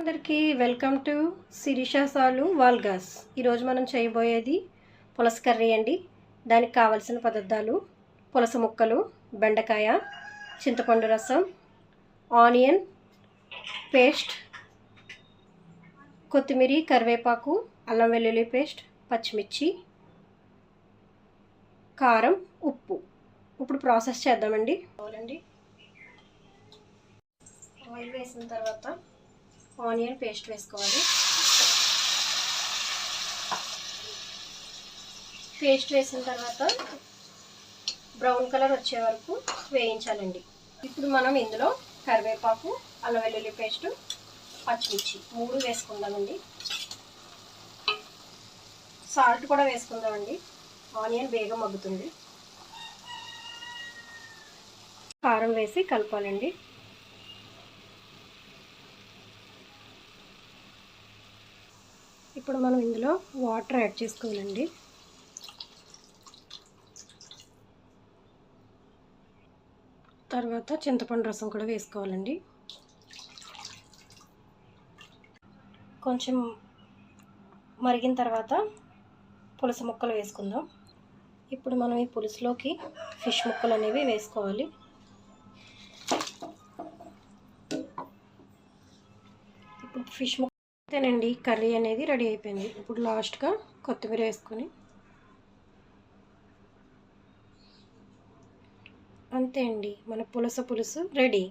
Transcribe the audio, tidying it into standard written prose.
అందరికీ welcome to Sirisha సాలు వాల్గాస్. ఈరోజు మనం చేయబోయేది పులస కర్రీ అండి. దానికి కావలసిన పదార్థాలు: పులస ముక్కలు, బెండకాయ, చింతపండు రసం, ఆనియన్ పేస్ట్, కొత్తిమీర, కరివేపాకు, అల్లం వెల్లుల్లి పేస్ట్, పచ్చిమిర్చి, కారం, ఉప్పు. ఇప్పుడు ప్రాసెస్ చేద్దామండి. ఆయిల్ వేసిన తర్వాత ఆనియన్ పేస్ట్ వేసుకోవాలి. పేస్ట్ వేసిన తర్వాత బ్రౌన్ కలర్ వచ్చే వరకు వేయించాలండి. ఇప్పుడు మనం ఇందులో కరివేపాకు, అల్లం వెల్లుల్లి పేస్ట్, పచ్చిమిర్చి 3 వేసుకుందామండి. సాల్ట్ కూడా వేసుకుందామండి. ఆనియన్ వేగం మగ్గుతుంది. కారం వేసి కలపాలండి. ఇప్పుడు మనం ఇందులో వాటర్ యాడ్ చేసుకోవాలండి. తర్వాత చింతపండు రసం కూడా వేసుకోవాలండి. కొంచెం మరిగిన తర్వాత పులుసు ముక్కలు వేసుకుందాం. ఇప్పుడు మనం ఈ పులుసులోకి ఫిష్ ముక్కలు అనేవి వేసుకోవాలి. ఇప్పుడు ఫిష్ అంతేనండి, కర్రీ అనేది రెడీ అయిపోయింది. ఇప్పుడు లాస్ట్గా కొత్తిమీర వేసుకొని అంతే అండి, మన పులుసు రెడీ.